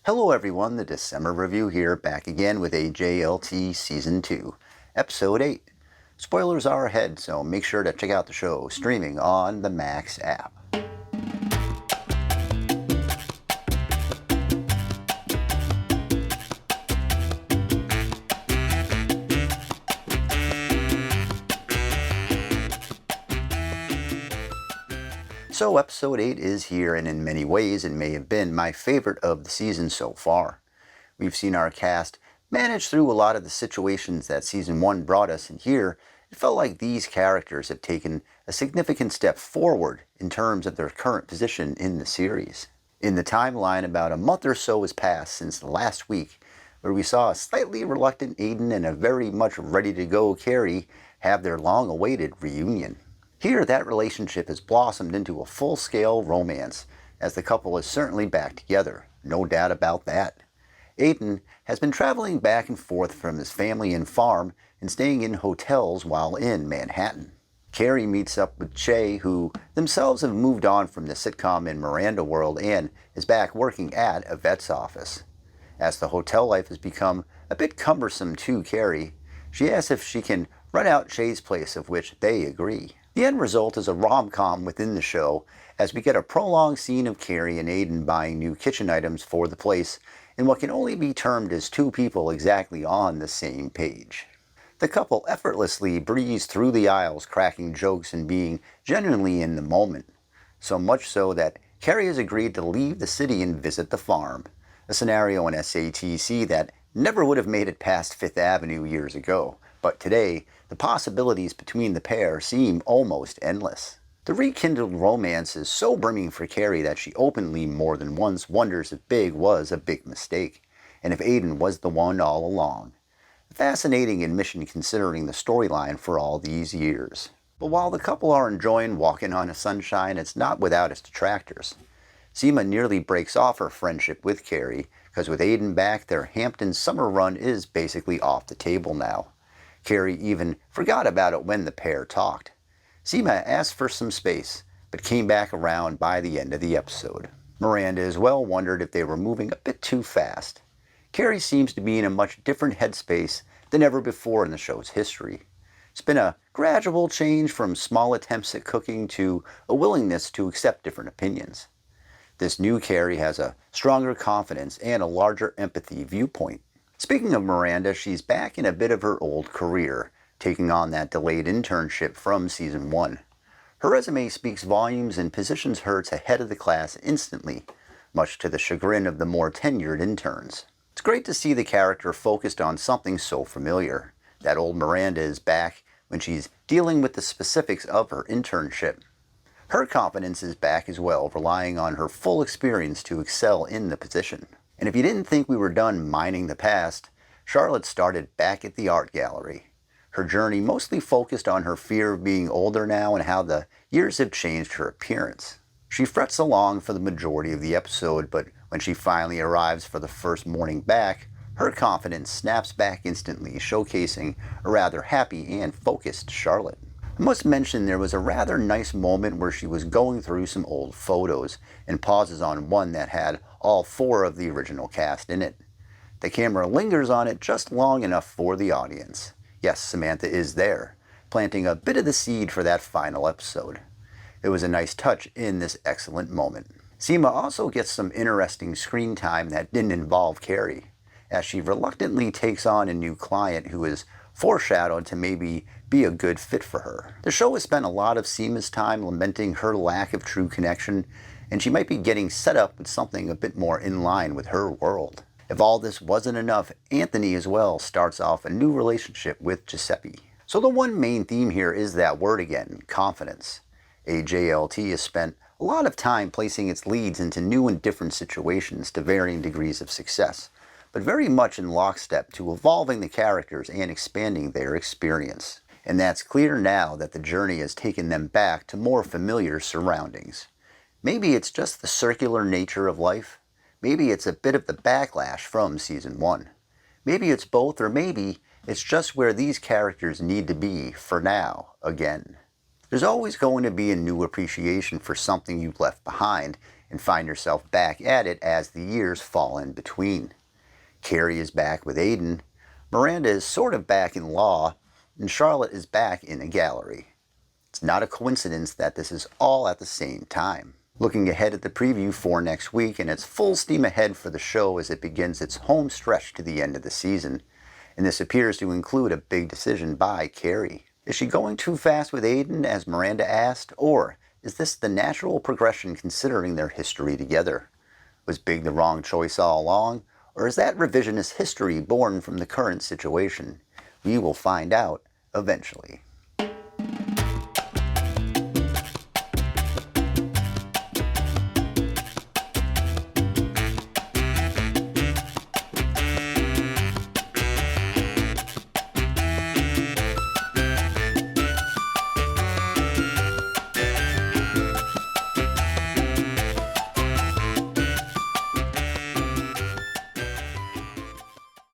Hello everyone, the December review here, back again with AJLT Season 2, Episode 8. Spoilers are ahead, so make sure to check out the show streaming on the Max app. So Episode 8 is here, and in many ways it may have been my favorite of the season so far. We've seen our cast manage through a lot of the situations that Season 1 brought us, and here it felt like these characters have taken a significant step forward in terms of their current position in the series. In the timeline, about a month or so has passed since the last week, where we saw a slightly reluctant Aiden and a very much ready-to-go Carrie have their long-awaited reunion. Here, that relationship has blossomed into a full-scale romance, as the couple is certainly back together, no doubt about that. Aiden has been traveling back and forth from his family and farm and staying in hotels while in Manhattan. Carrie meets up with Che, who themselves have moved on from the sitcom and Miranda world and is back working at a vet's office. As the hotel life has become a bit cumbersome to Carrie, she asks if she can rent out Che's place, of which they agree. The end result is a rom-com within the show, as we get a prolonged scene of Carrie and Aiden buying new kitchen items for the place in what can only be termed as two people exactly on the same page. The couple effortlessly breeze through the aisles, cracking jokes and being genuinely in the moment, so much so that Carrie has agreed to leave the city and visit the farm, a scenario in SATC that never would have made it past Fifth Avenue years ago, but today the possibilities between the pair seem almost endless. The rekindled romance is so brimming for Carrie that she openly more than once wonders if Big was a big mistake, and if Aiden was the one all along. A fascinating admission considering the storyline for all these years. But while the couple are enjoying walking on the sunshine, it's not without its detractors. Seema nearly breaks off her friendship with Carrie, because with Aiden back, their Hampton summer run is basically off the table now. Carrie even forgot about it when the pair talked. Seema asked for some space, but came back around by the end of the episode. Miranda as well wondered if they were moving a bit too fast. Carrie seems to be in a much different headspace than ever before in the show's history. It's been a gradual change from small attempts at cooking to a willingness to accept different opinions. This new Carrie has a stronger confidence and a larger empathy viewpoint. Speaking of Miranda, she's back in a bit of her old career, taking on that delayed internship from Season 1. Her resume speaks volumes and positions her ahead of the class instantly, much to the chagrin of the more tenured interns. It's great to see the character focused on something so familiar. That old Miranda is back when she's dealing with the specifics of her internship. Her confidence is back as well, relying on her full experience to excel in the position. And if you didn't think we were done mining the past, Charlotte started back at the art gallery. Her journey mostly focused on her fear of being older now and how the years have changed her appearance. She frets along for the majority of the episode, but when she finally arrives for the first morning back, her confidence snaps back instantly, showcasing a rather happy and focused Charlotte. I must mention there was a rather nice moment where she was going through some old photos and pauses on one that had all four of the original cast in it. The camera lingers on it just long enough for the audience. Yes, Samantha is there, planting a bit of the seed for that final episode. It was a nice touch in this excellent moment. Seema also gets some interesting screen time that didn't involve Carrie, as she reluctantly takes on a new client who is foreshadowed to maybe be a good fit for her. The show has spent a lot of Seema's time lamenting her lack of true connection, and she might be getting set up with something a bit more in line with her world. If all this wasn't enough, Anthony as well starts off a new relationship with Giuseppe. So the one main theme here is that word again, confidence. AJLT has spent a lot of time placing its leads into new and different situations to varying degrees of success, but very much in lockstep to evolving the characters and expanding their experience. And that's clear now that the journey has taken them back to more familiar surroundings. Maybe it's just the circular nature of life. Maybe it's a bit of the backlash from Season 1. Maybe it's both, or maybe it's just where these characters need to be for now, again. There's always going to be a new appreciation for something you've left behind, and find herself back at it as the years fall in between. Carrie is back with Aiden, Miranda is sort of back in law, and Charlotte is back in a gallery. It's not a coincidence that this is all at the same time. Looking ahead at the preview for next week, and it's full steam ahead for the show as it begins its home stretch to the end of the season. And this appears to include a big decision by Carrie. Is she going too fast with Aiden, as Miranda asked, or is this the natural progression considering their history together? Was Big the wrong choice all along, or is that revisionist history born from the current situation? We will find out eventually.